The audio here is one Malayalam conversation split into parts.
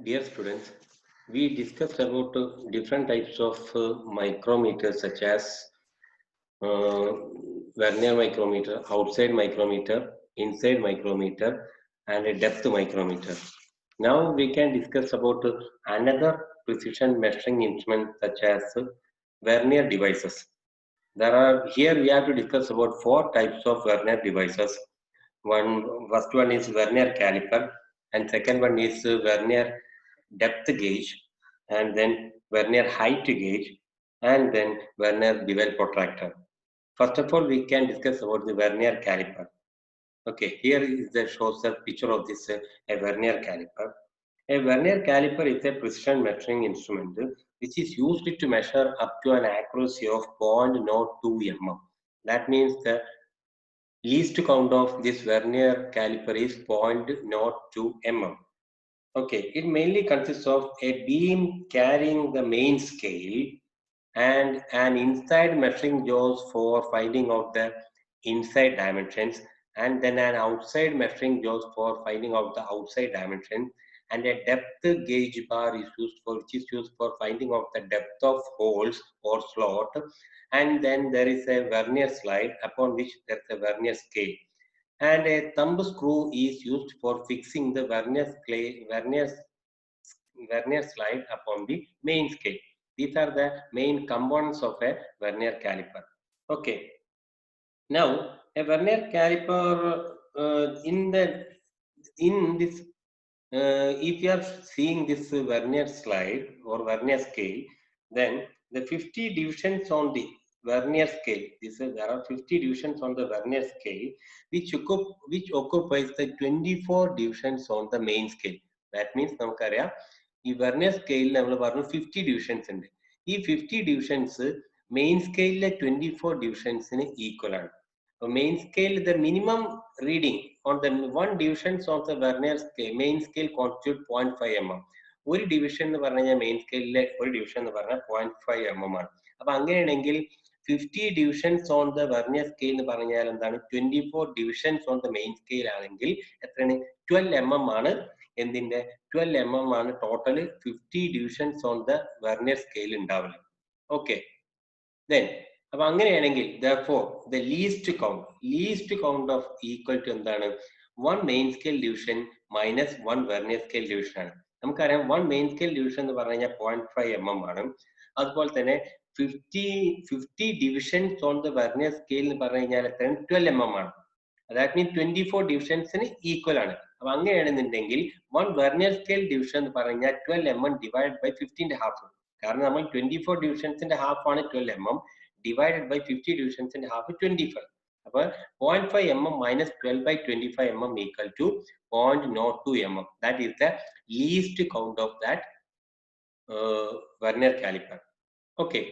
Dear students, we discussed about different types of micrometers such as uh, vernier micrometer, outside micrometer, inside micrometer, and a depth micrometer. Now we can discuss about another precision measuring instrument such as vernier devices. There are here we have to discuss about four types of vernier devices. First one is vernier caliper, and second one is vernier depth gauge, and then vernier height gauge, and then vernier bevel protractor. First of all, we can discuss about the vernier caliper. Okay, here is the shows a picture of this a vernier caliper. A vernier caliper is a precision measuring instrument which is used to measure up to an accuracy of 0.02 mm. That means the least count of this vernier caliper is 0.02 mm. Okay, it mainly consists of a beam carrying the main scale and an inside measuring jaws for finding out the inside dimensions, and then an outside measuring jaws for finding out the outside dimensions, and a depth gauge bar is used for which is used for finding out the depth of holes or slot, and then there is a vernier slide upon which there is a vernier scale, and a thumb screw is used for fixing the vernier slide upon the main scale. These are the main components of a vernier caliper. Okay. Now, a vernier caliper in this if you are seeing this vernier slide or vernier scale, then the 50 divisions on the vernier scale, there are 50 divisions on the vernier scale, which occupies the 24 divisions on the main scale. That means നമുക്കറിയാം ഈ വെർനിയർ സ്കെയിലിൽ നമ്മൾ പറഞ്ഞു 50 ഡിവിഷൻസ് ഉണ്ട്. ഈ 50 ഡിവിഷൻസ് മെയിൻ സ്കെയിലിലെ 24 ഡിവിഷൻസിന് ഈക്വൽ ആണ്. Main scale, the minimum reading on the one divisions of the vernier scale, main scale constitute 0.5 mm. ഒരു ഡിവിഷൻ എന്ന് പറഞ്ഞു കഴിഞ്ഞാൽ മെയിൻ സ്കെയിലിലെ ഒരു ഡിവിഷൻ എന്ന് പറഞ്ഞാൽ 0.5 mm ആണ്. അപ്പൊ അങ്ങനെയാണെങ്കിൽ 50 divisions on the vernier scale എന്ന് പറഞ്ഞാൽ എന്താണ് 24 divisions on the main scale ആണെങ്കിൽ എത്രയാണ് 12 mm ആണ്. എന്തിന്റെ 12 mm ആണ് total 50 divisions on the vernier scale ഉണ്ടാവുന്നത്. ഓക്കെ, then അപ്പൊ അങ്ങനെയാണെങ്കിൽ therefore the least count of equal to എന്താണ് 1 main scale division minus 1 vernier scale division ആണ്. നമുക്കറിയാം 1 main scale division എന്ന് പറഞ്ഞു കഴിഞ്ഞാൽ 0.5 mm ആണ്. അതുപോലെ തന്നെ 50 divisions on the vernier scale എന്ന് പറഞ്ഞു കഴിഞ്ഞാൽ എത്രയാണ് 12 mm ആണ്. That means 24 ഡിവിഷൻസിന് ഈക്വൽ ആണ്. അപ്പൊ അങ്ങനെയാണെന്നുണ്ടെങ്കിൽ 1 വെർനിയർ സ്കെയിൽ ഡിവിഷൻ എന്ന് പറഞ്ഞാൽ 12 mm ഡിവൈഡ് ബൈ 50ന്റെ ഹാഫ്. കാരണം നമ്മൾ 24 ഡിവിഷൻസിന്റെ ഹാഫ് ആണ് 12 mm, divided by 50 divisions and half 25. അപ്പോൾ 0.5 mm minus 12 by 25 mm equal to 0.02 mm. That is the least count of that vernier caliper. Okay.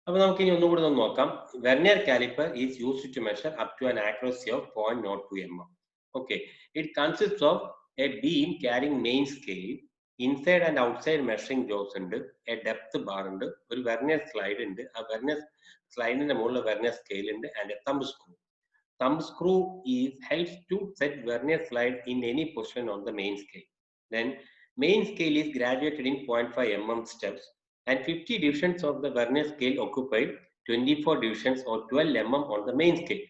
അപ്പോൾ നമുക്ക് ഇനി ഒന്നുകൂടി ഒന്ന് നോക്കാം. Vernier caliper is used to measure up to an accuracy of 0.02 mm. Okay. It consists of a beam carrying main scale, inside and outside measuring jaws ഉണ്ട്, a depth bar ഉണ്ട്, ഒരു vernier slide ഉണ്ട്, ആ vernier സ്ലൈഡിന്റെ മുകളിൽ വെർനിയർ സ്കെയിൽ ഉണ്ട്, and a thumb screw. Thumb screw helps to set vernier slide in any position on the main scale. Then main scale is graduated in 0.5 mm steps, and 50 divisions of the vernier scale occupied 24 divisions or 12 mm on the main scale.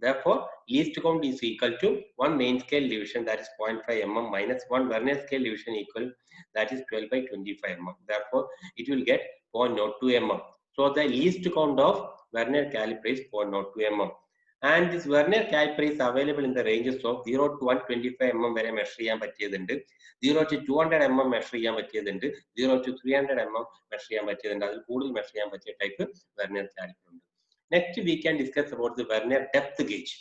Therefore, least count is equal to 1 main scale division, that is 0.5 mm, minus 1 vernier scale division equal, that is 12 by 25 mm. Therefore, it will get 0.02 mm. So the least count of vernier caliper is 0.02 mm. And this vernier caliper is available in the ranges of 0 to 125 mm വരെ മെഷർ ചെയ്യാൻ പറ്റിയതുണ്ട്, 0 to 200 mm മെഷർ ചെയ്യാൻ പറ്റിയതുണ്ട്, 0 to 300 mm മെഷർ ചെയ്യാൻ പറ്റിയതുണ്ട്. അതിൽ കൂടുതൽ മെഷർ ചെയ്യാൻ പറ്റിയ ടൈപ്പ് വെർനിയർ കാലിപ്പർ ഉണ്ട്. Next we can discuss about the vernier depth gauge.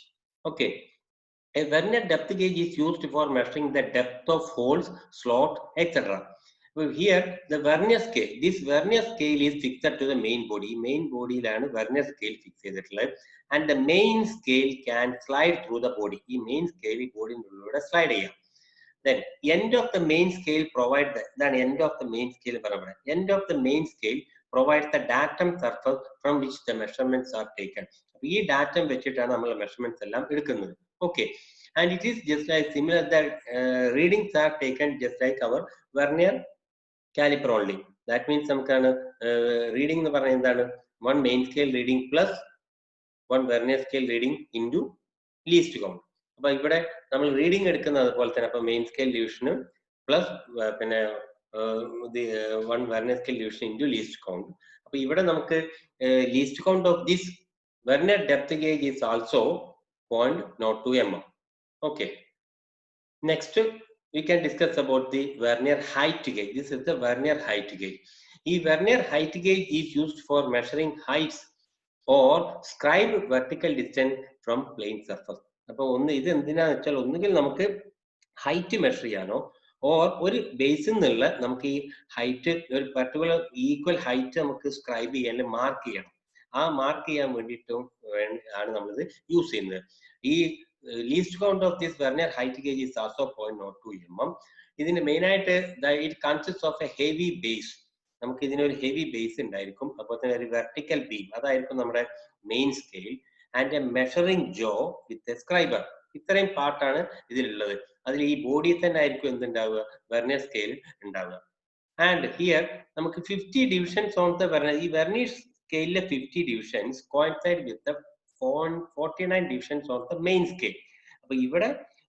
Okay, a vernier depth gauge is used for measuring the depth of holes, slot, etc. Well, here the vernier scale, this vernier scale is fixed to the main body. Main body ലാണ് vernier scale fix ചെയ്തിട്ടുള്ളത്, and the main scale can slide through the body. ഈ main scale ഈ ബോഡിയുടെ slide ചെയ്യാം. Then end of the main scale provide the end of the main scale പറയുന്നത് end of the main scale provides the datum surface from which the measurements are taken. ഈ datum വെച്ചിട്ടാണ് നമ്മൾ measurements എല്ലാം എടുക്കുന്നത്. Okay, and it is just like similar that readings are taken just like our vernier caliper only. That means നമുക്കാണ് റീഡിംഗ് എന്ന് പറഞ്ഞാൽ എന്താണ്? 1 main scale reading plus 1 vernier scale reading into least count. അപ്പൊ ഇവിടെ നമ്മൾ റീഡിംഗ് എടുക്കുന്നത് അതുപോലെ തന്നെ അപ്പൊ മെയിൻ സ്കെയിൽ ഡിവിഷന് പ്ലസ് പിന്നെ 1 vernier scale division into least count. അപ്പൊ ഇവിടെ നമുക്ക് least count of this vernier depth gauge is also 0.02 mm. Okay. Next, we can discuss about the vernier height gauge. This is the vernier height gauge. The vernier height gauge is used for measuring heights or scribed vertical distance from plane surface. അപ്പോൾ ഒന്ന് ഇത് എന്തിനാന്ന് വെച്ചാൽ ഒന്നുകിൽ നമുക്ക് ഹൈറ്റ് മെഷർ ചെയ്യാനോ ഓർ ഒരു ബേസിൽ നിന്നുള്ള നമുക്ക് ഈ ഹൈറ്റ് ഒരു പർട്ടിക്കുലർ ഈക്വൽ ഹൈറ്റ് നമുക്ക് സ്ക്രൈബ് ചെയ്യാൻ മാർക്ക് ചെയ്യണം. ആ മാർക്ക് ചെയ്യാൻ വേണ്ടിയിട്ടും ആണ് നമ്മളിത് യൂസ് ചെയ്യുന്നത്. ഈ least count of this vernier height gauge is also 0.02 mm. ഇതിന് മെയിൻ ആയിട്ട് it consists of a heavy base. നമുക്ക് ഇതിനൊരു ഹെവി ബേസ് ഉണ്ടായിരിക്കും. അപ്പോൾ തന്നെ ഒരു വെർട്ടിക്കൽ ബീം അതായിരിക്കും നമ്മുടെ main scale and a measuring jaw with a scriber. ഇത്രയും പാർട്ടാണ് ഇതിലുള്ളത്. അതിൽ ഈ ബോഡി തന്നെ ആയിരിക്കും എന്തുണ്ടാവുക? വെർനിയർ സ്കെയിൽ ഉണ്ടാവുക. ആൻഡ് ഹിയർ നമുക്ക് 50 ഡിവിഷൻസ് ഓൺ ദ വെർനിയർ. ഈ വെർനിയർ സ്കെയിലിലെ 50 divisions coincide with the 49 divisions of the main scale. അപ്പൊ ഇവിടെ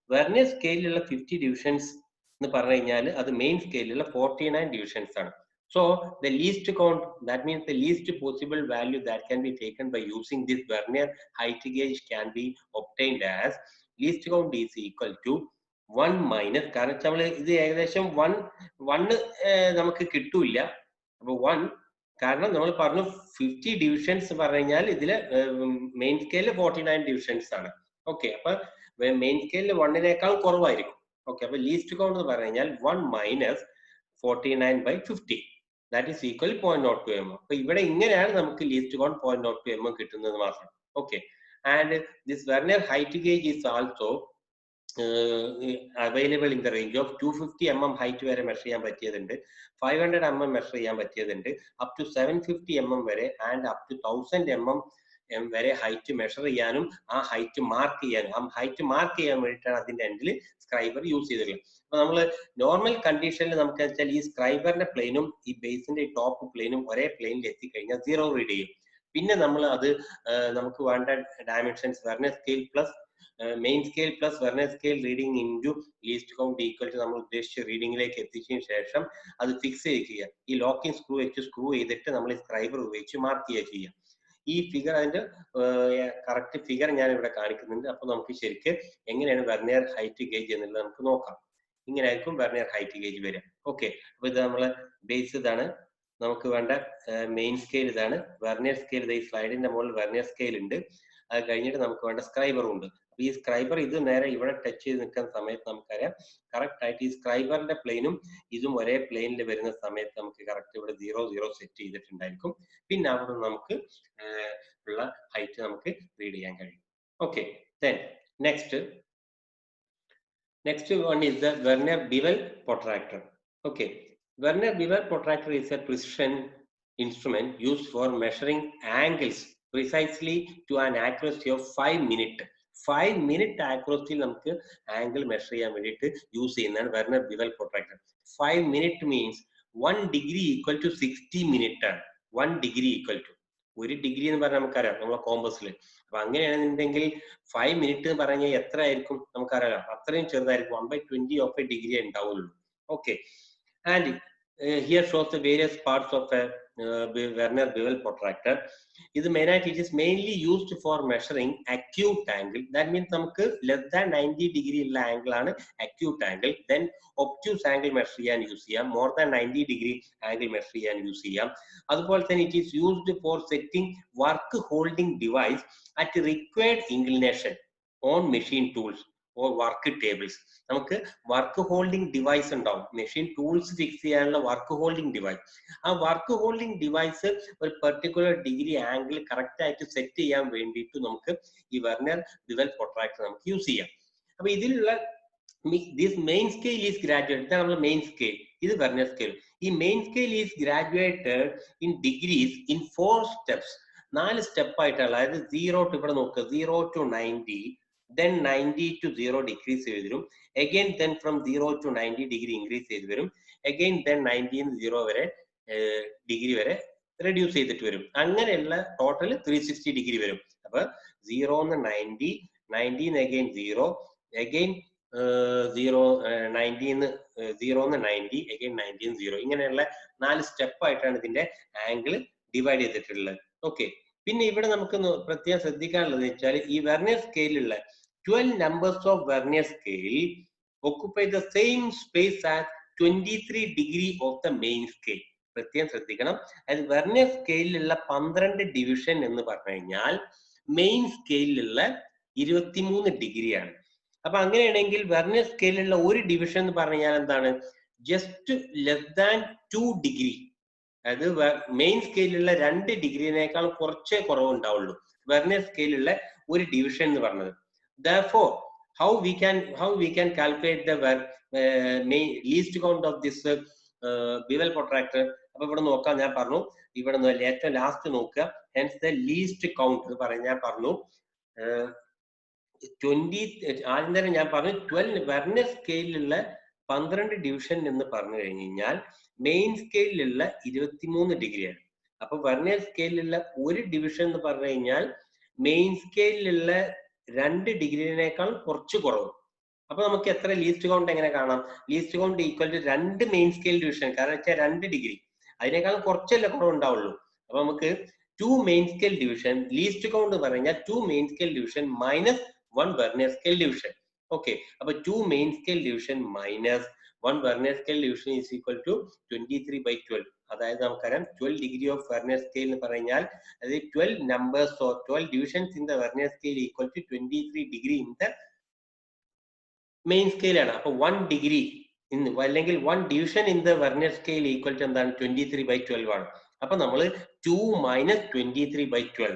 വെർനിയർ സ്കെയിലുള്ള 50 ഡിവിഷൻസ് എന്ന് പറഞ്ഞു കഴിഞ്ഞാൽ അത് മെയിൻ സ്കെയിലുള്ള 49 ഡിവിഷൻസ് ആണ്. So the least count, that means the least possible value that can be taken by using this vernier height gauge can be obtained as least count is equal to 1 minus, കാരണം നമ്മൾ ഇത് ഏകദേശം 1 നമുക്ക് കിട്ടൂല. അപ്പൊ 1 കാരണം നമ്മൾ പറഞ്ഞു 50 ഡിവിഷൻസ് പറഞ്ഞു കഴിഞ്ഞാൽ ഇതില് മെയിൻ സ്കെയിലിൽ 49 ഡിവിഷൻസ് ആണ്. ഓക്കെ, അപ്പൊ മെയിൻ സ്കെയിലിൽ 1നേക്കാൾ കുറവായിരിക്കും. ഓക്കെ, അപ്പൊ ലീസ്റ്റ് കൗണ്ട് എന്ന് പറഞ്ഞു കഴിഞ്ഞാൽ 1 minus 49 by 50 that is equal 0.02 mm. അപ്പൊ ഇവിടെ ഇങ്ങനെയാണ് നമുക്ക് ലീസ്റ്റ് കൗണ്ട് 0.02 mm കിട്ടുന്നത് മാത്രം. Okay, and this vernier height gauge is also available in the range of 250 mm height വരെ മെഷർ ചെയ്യാൻ പറ്റിയതുണ്ട്, 500 mm മെഷർ ചെയ്യാൻ പറ്റിയതുണ്ട്, അപ് ടു 750 mm വരെ ആൻഡ് അപ് ടു 1000 mm വരെ ഹൈറ്റ് മെഷർ ചെയ്യാനും ആ ഹൈറ്റ് മാർക്ക് ചെയ്യാനും. ആ ഹൈറ്റ് മാർക്ക് ചെയ്യാൻ വേണ്ടിയിട്ടാണ് അതിന്റെ എൻഡിൽ സ്ക്രൈബർ യൂസ് ചെയ്തിട്ടുള്ളത്. അപ്പൊ നമ്മൾ നോർമൽ കണ്ടീഷനിൽ നമുക്ക് വെച്ചാൽ ഈ സ്ക്രൈബറിന്റെ പ്ലെയിനും ഈ ബേസിന്റെ ടോപ്പ് പ്ലെയിനും ഒരേ പ്ലെയിനിൽ എത്തിക്കഴിഞ്ഞാൽ 0 റീഡ് ചെയ്യും. പിന്നെ നമ്മൾ അത് നമുക്ക് വേണ്ട dimensions vernier scale plus main scale plus vernier scale reading into least count equal to നമ്മൾ ഉദ്ദേശിച്ച റീഡിംഗിലേക്ക് എത്തിച്ചതിന് ശേഷം അത് ഫിക്സ് ചെയ്യുക. ഈ ലോക്കിംഗ് സ്ക്രൂ വെച്ച് സ്ക്രൂ ചെയ്തിട്ട് നമ്മൾ ഈ സ്ക്രൈബർ ഉപയോഗിച്ച് മാർക്ക് ചെയ്യുക ചെയ്യാം. ഈ ഫിഗർ, അതിന്റെ കറക്റ്റ് ഫിഗർ ഞാൻ ഇവിടെ കാണിക്കുന്നുണ്ട്. അപ്പൊ നമുക്ക് ശരിക്കും എങ്ങനെയാണ് വെർനിയർ ഹൈറ്റ് ഗേജ് എന്നുള്ളത് നമുക്ക് നോക്കാം. ഇങ്ങനെ ആയിരിക്കും വെർനിയർ ഹൈറ്റ് ഗേജ് വരിക. ഓക്കെ, അപ്പൊ ഇത് നമ്മളെ ബേസ് ഇതാണ്, നമുക്ക് വേണ്ട മെയിൻ സ്കെയിൽ ഇതാണ്, വെർനിയർ സ്കെയിൽ ഈ സ്ലൈഡിന്റെ മുകളിൽ വെർനിയർ സ്കെയിൽ ഉണ്ട്. അത് കഴിഞ്ഞിട്ട് നമുക്ക് വേണ്ട സ്ക്രൈബറും ഉണ്ട്. അപ്പൊ ഈ സ്ക്രൈബർ ഇത് നേരെ ഇവിടെ ടച്ച് ചെയ്ത് നിൽക്കുന്ന സമയത്ത് നമുക്കറിയാം കറക്റ്റ് ആയിട്ട് ഈ സ്ക്രൈബറിന്റെ പ്ലെയിനും ഇതും ഒരേ പ്ലെയിനിൽ വരുന്ന സമയത്ത് നമുക്ക് കറക്റ്റ് ഇവിടെ 0 സെറ്റ് ചെയ്തിട്ടുണ്ടായിരിക്കും. പിന്നെ അവിടെ നമുക്ക് ഉള്ള ഹൈറ്റ് നമുക്ക് റീഡ് ചെയ്യാൻ കഴിയും. Okay, then next one is the Vernier bevel protractor. Okay, Vernier bevel protractor is a precision instrument used for measuring angles precisely to an accuracy of 5 minutes. 5 minute accuracy നമുക്ക് ആംഗിൾ മെഷർ ചെയ്യാൻ വേണ്ടിയിട്ട് യൂസ് ചെയ്യുന്നതാണ് vernier bevel protractor. 5 minutes means 1 degree equal to 60 minutes ആണ്. 1 degree equal to 1 ഡിഗ്രി എന്ന് പറഞ്ഞാൽ നമുക്കറിയാം നമ്മളെ കോമ്പസിൽ. അപ്പൊ അങ്ങനെയാണെന്നുണ്ടെങ്കിൽ 5 minutes എന്ന് പറഞ്ഞാൽ എത്ര ആയിരിക്കും നമുക്കറിയാം, അത്രയും ചെറുതായിരിക്കും. 1/20 of a degree ഉണ്ടാവുള്ളൂ. Okay, and here shows the various parts of a Vernier bevel protractor. ഇത് മെയിനായിട്ട് it is mainly used for measuring acute angle. That means നമുക്ക് less than 90 degree ഉള്ള ആംഗിൾ ആണ് acute angle. Then obtuse angle measure ചെയ്യാൻ യൂസ് ചെയ്യാം, more than 90 degree angle measure ചെയ്യാൻ യൂസ് ചെയ്യാം. അതുപോലെ തന്നെ it is used for setting work holding device at required inclination on machine tools or work tables. നമുക്ക് വർക്ക് ഹോൾഡിംഗ് ഡിവൈസ് ഉണ്ടാവും, മെഷീൻ ടൂൾസ് ഫിക്സ് ചെയ്യാനുള്ള വർക്ക് ഹോൾഡിംഗ് ഡിവൈസ്. ആ വർക്ക് ഹോൾഡിംഗ് ഡിവൈസ് ഒരു പെർട്ടിക്കുലർ ഡിഗ്രി ആംഗിൾ കറക്റ്റ് ആയിട്ട് സെറ്റ് ചെയ്യാൻ വേണ്ടിയിട്ട് നമുക്ക് ഈ വെർനിയർ ബിവൽ പ്രൊട്രാക്ടർ നമുക്ക് യൂസ് ചെയ്യാം. അപ്പൊ ഇതിലുള്ള this main scale is graduated. ഇതാണ് നമ്മുടെ മെയിൻ സ്കെയിൽ, ഇത് വെർനിയർ സ്കെയിൽ. ഈ main scale is graduated in degrees in 4 steps. 4 step ആയിട്ടാണ്. അതായത് 0 to ഇവിടെ നോക്കുക, 0 to 90, then 90 to 0 decrease ചെയ്തു വരും. Again then from 0 to 90 degree increase ചെയ്തു വരും. Again then 90 നിന്ന് 0 വരെ ഡിഗ്രി വരെ റെഡ്യൂസ് ചെയ്തിട്ട് വരും. അങ്ങനെയുള്ള ടോട്ടൽ 360 ഡിഗ്രി വരും. അപ്പൊ 0 ന്ന് 90, 90 again 0, again 0, 90 0 90, again 90 0. ഇങ്ങനെയുള്ള 4 സ്റ്റെപ്പ് ആയിട്ടാണ് ഇതിന്റെ ആംഗിൾ ഡിവൈഡ് ചെയ്തിട്ടുള്ളത്. ഓക്കെ, പിന്നെ ഇവിടെ നമുക്ക് പ്രത്യേകം ശ്രദ്ധിക്കാനുള്ളത് വെച്ചാൽ ഈ vernier സ്കെയിലുള്ള 12 numbers of vernier scale occupy the same space as 23 degree of the main scale. പ്രത്യേകം ശ്രദ്ധിക്കണം. അത് വെർനിയർ സ്കെയിലുള്ള 12 ഡിവിഷൻ എന്ന് പറഞ്ഞു കഴിഞ്ഞാൽ മെയിൻ സ്കെയിലുള്ള 23 ഡിഗ്രിയാണ്. അപ്പൊ അങ്ങനെയാണെങ്കിൽ വെർനിയർ സ്കെയിലുള്ള ഒരു ഡിവിഷൻ എന്ന് പറഞ്ഞു കഴിഞ്ഞാൽ എന്താണ്? Just less than 2 degree. അതായത് മെയിൻ സ്കെയിലുള്ള 2 ഡിഗ്രിനേക്കാൾ കുറച്ചേ കുറവുണ്ടാവുള്ളൂ വെർനിയർ സ്കെയിലുള്ള ഒരു ഡിവിഷൻ എന്ന് പറഞ്ഞത്. Therefore, how we can calculate the least count of this bevel protractor? അപ്പൊ ഇവിടെ നോക്കാം. ഞാൻ പറഞ്ഞു ഇവിടെ ഏറ്റവും ലാസ്റ്റ് നോക്കുക. hence the least count എന്ന് പറഞ്ഞ ഞാൻ പറഞ്ഞു 20. ആദ്യം തന്നെ ഞാൻ പറഞ്ഞു 12 വെർനിയർ സ്കെയിലുള്ള 12 ഡിവിഷൻ എന്ന് പറഞ്ഞു കഴിഞ്ഞാൽ മെയിൻ സ്കെയിലുള്ള 23 ഡിഗ്രിയാണ്. അപ്പൊ വെർനിയർ സ്കെയിലുള്ള ഒരു ഡിവിഷൻ എന്ന് പറഞ്ഞു കഴിഞ്ഞാൽ മെയിൻ സ്കെയിലുള്ള 2 ഡിഗ്രിനേക്കാൾ കുറച്ച് കുറവ്. അപ്പൊ നമുക്ക് എത്ര ലീസ്റ്റ് കൗണ്ട് എങ്ങനെ കാണാം? Least count equal to 2 main scale division. കാരണം വെച്ചാൽ 2 ഡിഗ്രി അതിനേക്കാൾ കുറച്ചല്ലേ കുറവുണ്ടാവുള്ളൂ. അപ്പൊ നമുക്ക് 2 main scale division least count എന്ന് പറഞ്ഞാൽ 2 main scale division minus 1 vernier scale division. Okay, അപ്പൊ 2 main scale division minus 1 vernier scale division is equal to 23/12. അതായത് നമുക്കറിയാം 12 ഡിഗ്രി ഓഫ് വെർനിയർ സ്കെയിൽ എന്ന് പറഞ്ഞാൽ അത് 12 numbers or 12 divisions in the vernier scale equal to 23 degree in the main scale ആണ്. അപ്പൊ 1 ഡിഗ്രി അല്ലെങ്കിൽ 1 division in the vernier scale equal to എന്താണ്? 23/12 ആണ്. അപ്പൊ നമ്മൾ 2 മൈനസ് 23/12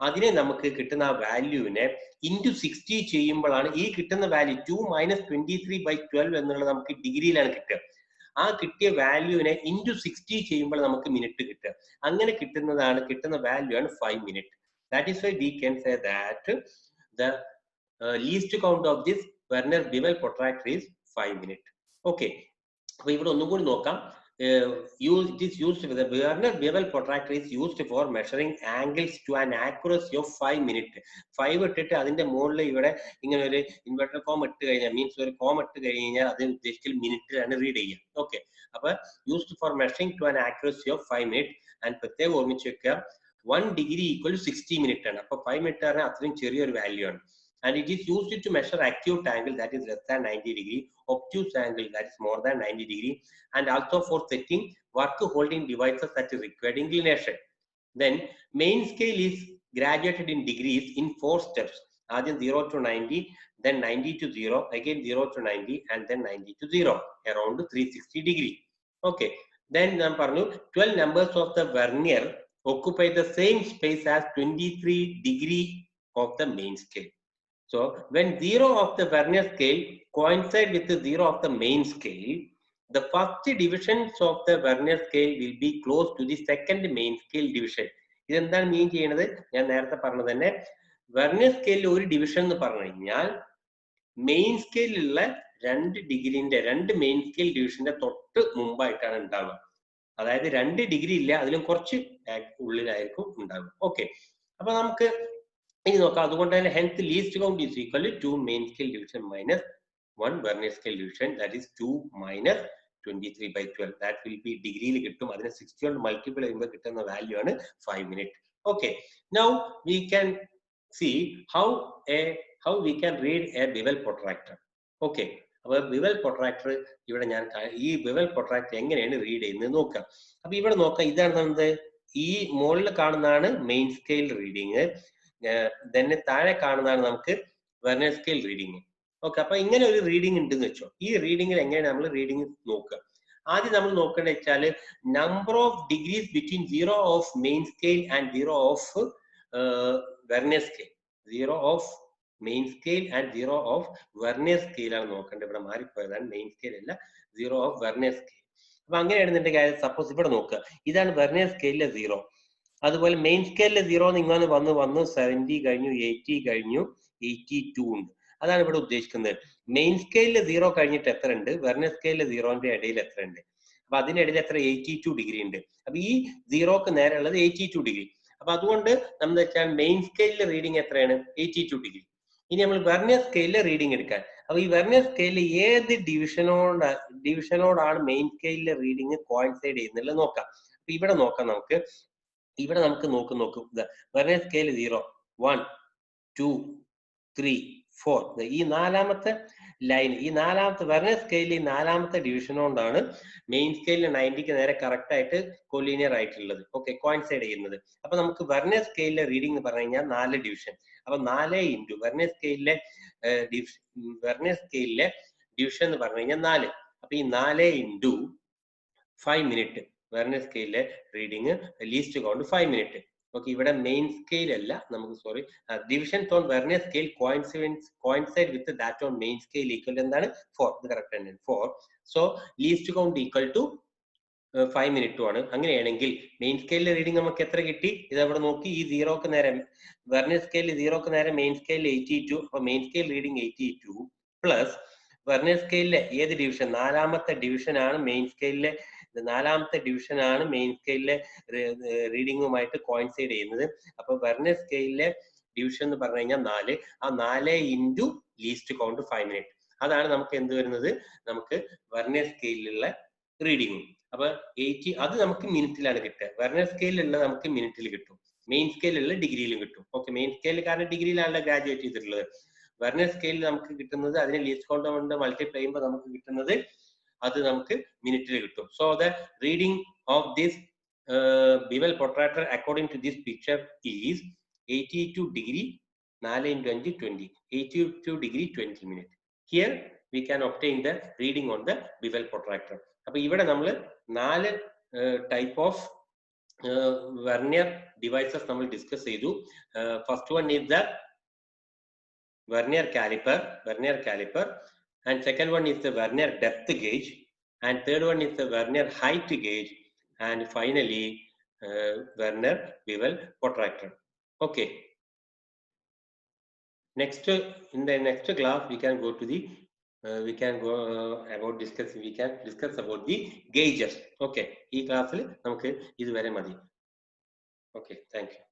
അതിനെ നമുക്ക് കിട്ടുന്ന ആ വാല്യൂവിനെ ഇൻറ്റു 60 ചെയ്യുമ്പോഴാണ് ഈ കിട്ടുന്ന വാല്യൂ 2 മൈനസ് 23/12 എന്നുള്ളത് നമുക്ക് ഡിഗ്രിയിലാണ് കിട്ടുക. ആ കിട്ടിയ വാല്യൂവിനെ ഇൻറ്റു 60 ചെയ്യുമ്പോൾ നമുക്ക് മിനിറ്റ് കിട്ടുക. അങ്ങനെ കിട്ടുന്ന വാല്യൂ ആണ് 5 minute. That is why we can say that the least count of this vernier bevel protractor is 5 minute. Okay, അപ്പൊ ഇവിടെ ഒന്നും കൂടി നോക്കാം. It is used with the Werner bevel protractor is used for measuring angles to an accuracy of 5 minutes. 5 ഇട്ടിട്ട് അതിന്റെ മുകളിൽ ഇവിടെ ഇങ്ങനെ ഒരു ഇൻവെർട്ടർ കോം ഇട്ട് കഴിഞ്ഞാൽ മീൻസ് ഒരു കോം ഇട്ട് കഴിഞ്ഞാൽ അത് ഉദ്ദേശിക്കൽ മിനിറ്റിലാണ് റീഡ് ചെയ്യുക. ഓക്കെ, അപ്പൊ used for measuring to an accuracy of 5 minute. And പ്രത്യേകം ഓർമ്മിച്ച് വെക്കുക 1 ഡിഗ്രി ഈക്വൽ 60 മിനിറ്റ് ആണ്. അപ്പൊ 5 മിനിറ്റ് പറഞ്ഞാൽ അത്രയും ചെറിയൊരു വാല്യൂ ആണ്. And it is used to measure acute angle that is less than 90 degree, obtuse angle that is more than 90 degree, and also for setting work holding devices that is required inclination. Then main scale is graduated in degrees in 4 steps. Again 0 to 90, then 90 to 0, again 0 to 90, and then 90 to 0, around 360 degree. Okay, then 12 numbers of the vernier occupy the same space as 23 degree of the main scale. So when 0 of the vernier scale coincide with the 0 of the main scale, the first divisions of the vernier scale will be close to the second main scale division. ഇതെന്താണ് മീൻ ചെയ്യുന്നത്? ഞാൻ നേരത്തെ പറഞ്ഞത് തന്നെ വെർനിയർ സ്കെയിലിൽ ഒരു ഡിവിഷൻ എന്ന് പറഞ്ഞു കഴിഞ്ഞാൽ മെയിൻ സ്കെയിലുള്ള 2 ഡിഗ്രിന്റെ 2 മെയിൻ സ്കെയിൽ ഡിവിഷന്റെ തൊട്ട് മുമ്പായിട്ടാണ് ഉണ്ടാവുക. അതായത് 2 ഡിഗ്രി ഇല്ല, അതിലും കുറച്ച് ഉള്ളിലായിരിക്കും ഉണ്ടാവുക. ഓക്കെ, അപ്പൊ നമുക്ക് ഇനി നോക്കാം. അതുകൊണ്ട് തന്നെ hence least count is equal to 2 main scale division minus 1 vernier scale division, that is 2 minus 23/12. that will be ഡിഗ്രിയിൽ കിട്ടും. അതിനെ 60 കൊണ്ട് മൾട്ടിപ്പിൾ ചെയ്യുമ്പോൾ കിട്ടുന്ന വാല്യൂ ആണ് 5 minute. Okay, now we can see how we can read a bevel protractor. Okay, അപ്പൊ bevel protractor ഇവിടെ ഞാൻ ഈ bevel protractor എങ്ങനെയാണ് റീഡ് ചെയ്യുന്നത് നോക്കാം. അപ്പൊ ഇവിടെ നോക്കാം, ഇതാണ് ഈ മുകളിൽ കാണുന്നതാണ് മെയിൻ സ്കെയിൽ റീഡിങ്, തന്നെ താഴെ കാണുന്നതാണ് നമുക്ക് വെർനിയർ സ്കെയിൽ റീഡിങ്. ഓക്കെ, അപ്പൊ ഇങ്ങനെ ഒരു റീഡിങ് ഉണ്ടെന്ന് വെച്ചോ. ഈ റീഡിങ്ങിൽ എങ്ങനെയാണ് നമ്മൾ റീഡിങ് നോക്കുക? ആദ്യം നമ്മൾ നോക്കേണ്ടത് വെച്ചാൽ number of degrees between 0 of main scale and 0 of vernier scale. 0 of main scale and 0 of vernier scale ആണ് നോക്കേണ്ടത്. ഇവിടെ മാറിപ്പോയതാണ്, മെയിൻ സ്കെയിൽ അല്ല, 0 ഓഫ് വെർനിയർ സ്കെയിൽ. അപ്പൊ അങ്ങനെയാണെന്നുണ്ടെങ്കിൽ സപ്പോസ് ഇവിടെ നോക്കുക, ഇതാണ് വെർനിയർ സ്കെയിലിലെ 0. അതുപോലെ മെയിൻ സ്കെയിലിലെ 0 ഇങ്ങനെ വന്ന് 70 കഴിഞ്ഞു, 80 കഴിഞ്ഞു, 82 ഉണ്ട്. അതാണ് ഇവിടെ ഉദ്ദേശിക്കുന്നത്. മെയിൻ സ്കെയിലിൽ 0 കഴിഞ്ഞിട്ട് എത്ര ഉണ്ട്, വെർനിയർ സ്കെയിലിൽ 0ന്റെ ഇടയിൽ എത്ര ഉണ്ട്. അപ്പൊ അതിനിടയിൽ എത്ര 82 ഡിഗ്രി ഉണ്ട്. അപ്പൊ ഈ 0ക്ക് നേരെ ഉള്ളത് 82 ഡിഗ്രി. അപ്പൊ അതുകൊണ്ട് നമ്മൾ വെച്ചാൽ മെയിൻ സ്കെയിലിൽ റീഡിങ് എത്രയാണ്, 82 ഡിഗ്രി. ഇനി നമ്മൾ വെർനിയർ സ്കെയിലിൽ റീഡിങ് എടുക്കാൻ. അപ്പൊ ഈ വെർനിയർ സ്കെയിലിൽ ഏത് ഡിവിഷനോടാണ് മെയിൻ സ്കെയിലിലെ റീഡിങ് കോയിൻസൈഡ് ചെയ്യുന്നത് നോക്കാം. അപ്പൊ ഇവിടെ നോക്കാം നമുക്ക്. ഇവിടെ നമുക്ക് നോക്കും വെർനിയർ സ്കെയിൽ 0, 1, 2, 3, 4. ഈ നാലാമത്തെ ലൈൻ, ഈ നാലാമത്തെ വെർനിയർ സ്കെയിലിൽ നാലാമത്തെ ഡിവിഷൻ കൊണ്ടാണ് മെയിൻ സ്കെയിലിൽ 90ക്ക് നേരെ കറക്റ്റ് ആയിട്ട് കൊലീനിയർ ആയിട്ടുള്ളത്. ഓക്കെ, കോയിൻസൈഡ് ചെയ്യുന്നത്. അപ്പൊ നമുക്ക് വെർനിയർ സ്കെയിലിലെ റീഡിംഗ് എന്ന് പറഞ്ഞു കഴിഞ്ഞാൽ 4 ഡിവിഷൻ. അപ്പൊ 4 ഇൻറ്റു വെർനിയർ സ്കെയിലിലെ ഡിവിഷൻ എന്ന് പറഞ്ഞു കഴിഞ്ഞാൽ 4. അപ്പൊ ഈ 4 ഇൻറ്റു 5 മിനിറ്റ് വെർനിയർ സ്കെയിലിലെ reading least count 5 minute. Okay, ഇവിടെ മെയിൻ സ്കെയിൽ അല്ല, നമുക്ക് sorry, divisions on vernier scale coincide with that on main scale equal എന്താണ് 4. ഇത് കറക്റ്റ് ആണ് 4. So least count equal to 5 മിനിറ്റും ആണ്. അങ്ങനെയാണെങ്കിൽ മെയിൻ സ്കെയിലിലെ റീഡിംഗ് നമുക്ക് എത്ര കിട്ടി, ഇത് അവിടെ നോക്കി. ഈ 0ക്ക് നേരെ വെർനിയർ സ്കെയിലിൽ 0ക്ക് നേരെ മെയിൻ സ്കെയിലിൽ 82. അപ്പൊ main scale reading 82 plus vernier സ്കെയിലിലെ ഏത് ഡിവിഷൻ, നാലാമത്തെ ഡിവിഷൻ ആണ് മെയിൻ സ്കെയിലിലെ റീഡിങ്ങുമായിട്ട് കോയിൻസൈഡ് ചെയ്യുന്നത്. അപ്പൊ വെർനിയർ സ്കെയിലിലെ ഡിവിഷൻ എന്ന് പറഞ്ഞു കഴിഞ്ഞാൽ 4. ആ 4 ഇൻറ്റു ലീസ്റ്റ് കൗണ്ട് 5 മിനിറ്റ്. അതാണ് നമുക്ക് എന്ത് വരുന്നത്, നമുക്ക് വെർനിയർ സ്കെയിലുള്ള റീഡിങ്ങും. അപ്പൊ 80 അത് നമുക്ക് മിനിറ്റിലാണ് കിട്ടുക. വെർനിയർ സ്കെയിലുള്ള നമുക്ക് മിനിറ്റിൽ കിട്ടും, മെയിൻ സ്കെയിലുള്ള ഡിഗ്രിയിലും കിട്ടും. ഓക്കെ, മെയിൻ സ്കെയിൽ കാരണം ഡിഗ്രിയിലാണല്ലോ ഗ്രാജുവേറ്റ് ചെയ്തിട്ടുള്ളത്. വെർനിയർ സ്കെയിലിൽ നമുക്ക് കിട്ടുന്നത് അതിനെ ലീസ്റ്റ് കൗണ്ട് കൊണ്ട് മൾട്ടിപ്ലൈ ചെയ്യുമ്പോൾ നമുക്ക് കിട്ടുന്നത് അത് നമുക്ക് മിനിറ്റിൽ കിട്ടും. So the reading of this bevel protractor according to this picture is 82 degree 4 into 5 20, 82 degree 20 minute. Here we can obtain the reading on the bevel protractor. അപ്പൊ ഇവിടെ നമ്മൾ 4 ടൈപ്പ് ഓഫ് വെർനിയർ ഡിവൈസസ് നമ്മൾ ഡിസ്കസ് ചെയ്തു. First one is the vernier caliper, and second one is the vernier depth gauge, and third one is the vernier height gauge, and finally vernier bevel protractor. Okay, next in the next class we can go to the we can discuss about the gauges. Okay, ee class il namukku idu vare madi. Okay, thank you.